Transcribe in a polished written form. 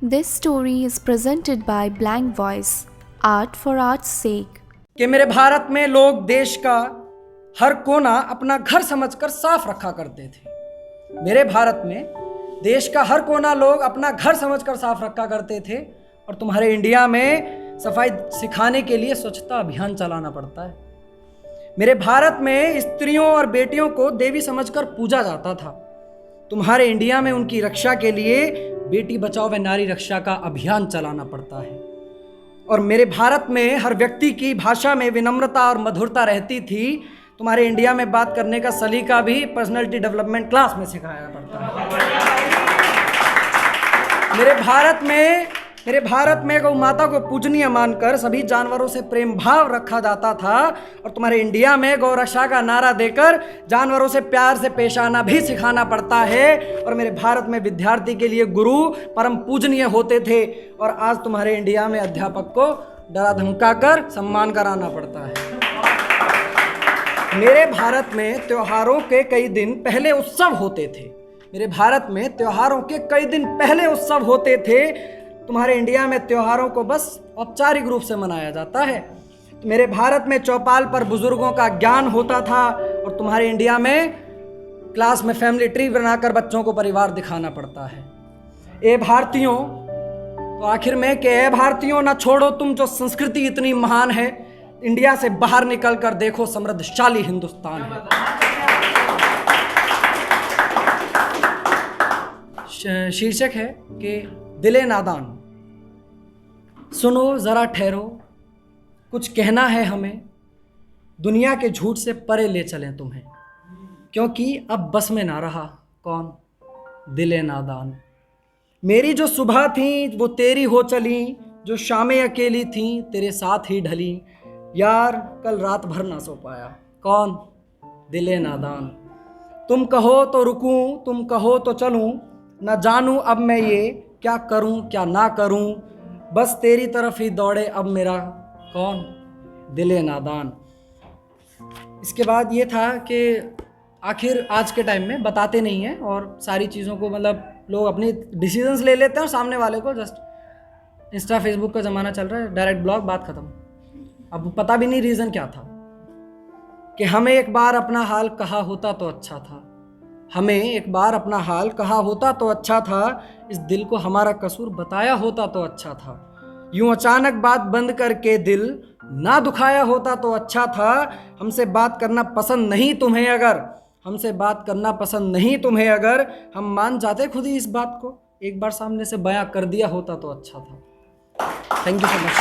This story is presented by Blank Voice, Art for Art's sake. कि मेरे भारत में लोग देश का हर कोना अपना घर समझकर साफ रखा करते थे। मेरे भारत में देश का हर कोना लोग अपना घर समझकर साफ रखा करते थे, और तुम्हारे इंडिया में सफाई सिखाने के लिए स्वच्छता अभियान चलाना पड़ता है। मेरे भारत में स्त्रियों और बेटियों को देवी समझकर पूजा जाता था। तुम्हारे इंडिया में उनकी रक्षा के लिए बेटी बचाओ व नारी रक्षा का अभियान चलाना पड़ता है। और मेरे भारत में हर व्यक्ति की भाषा में विनम्रता और मधुरता रहती थी। तुम्हारे इंडिया में बात करने का सलीका भी पर्सनालिटी डेवलपमेंट क्लास में सिखाया पड़ता है। मेरे भारत में गौ माता को पूजनीय मानकर सभी जानवरों से प्रेम भाव रखा जाता था, और तुम्हारे इंडिया में गौ रक्षा का नारा देकर जानवरों से प्यार से पेश आना भी सिखाना पड़ता है। और मेरे भारत में विद्यार्थी के लिए गुरु परम पूजनीय होते थे, और आज तुम्हारे इंडिया में अध्यापक को डरा धमका कर सम्मान कराना पड़ता है। मेरे भारत में त्योहारों के कई दिन पहले उत्सव होते थे। मेरे भारत में त्योहारों के कई दिन पहले उत्सव होते थे। तुम्हारे इंडिया में त्योहारों को बस औपचारिक रूप से मनाया जाता है। तो मेरे भारत में चौपाल पर बुजुर्गों का ज्ञान होता था, और तुम्हारे इंडिया में क्लास में फैमिली ट्री बनाकर बच्चों को परिवार दिखाना पड़ता है। ए भारतीयों, तो आखिर में कि ए भारतीयों ना छोड़ो तुम जो संस्कृति इतनी महान है, इंडिया से बाहर निकल कर देखो समृद्धशाली हिंदुस्तान है। शीर्षक है कि दिले नादान। सुनो ज़रा ठहरो, कुछ कहना है हमें, दुनिया के झूठ से परे ले चलें तुम्हें, क्योंकि अब बस में ना रहा कौन दिले नादान। मेरी जो सुबह थी वो तेरी हो चली, जो शामें अकेली थी तेरे साथ ही ढली, यार कल रात भर ना सो पाया कौन दिले नादान। तुम कहो तो रुकूं, तुम कहो तो चलूं, ना जानूं अब मैं ये क्या करूं क्या ना करूं, बस तेरी तरफ ही दौड़े अब मेरा कौन दिले नादान। इसके बाद ये था कि आखिर आज के टाइम में बताते नहीं हैं, और सारी चीज़ों को मतलब लोग अपनी डिसीजंस ले लेते हैं, और सामने वाले को जस्ट इंस्टा फेसबुक का ज़माना चल रहा है, डायरेक्ट ब्लॉग, बात ख़त्म। अब पता भी नहीं रीज़न क्या था। कि हमें एक बार अपना हाल कहा होता तो अच्छा था, हमें एक बार अपना हाल कहा होता तो अच्छा था, इस दिल को हमारा कसूर बताया होता तो अच्छा था, यूं अचानक बात बंद करके दिल ना दुखाया होता तो अच्छा था। हमसे बात करना पसंद नहीं तुम्हें अगर, हमसे बात करना पसंद नहीं तुम्हें अगर, हम मान जाते खुद ही इस बात को, एक बार सामने से बयां कर दिया होता तो अच्छा था। Thank you so much.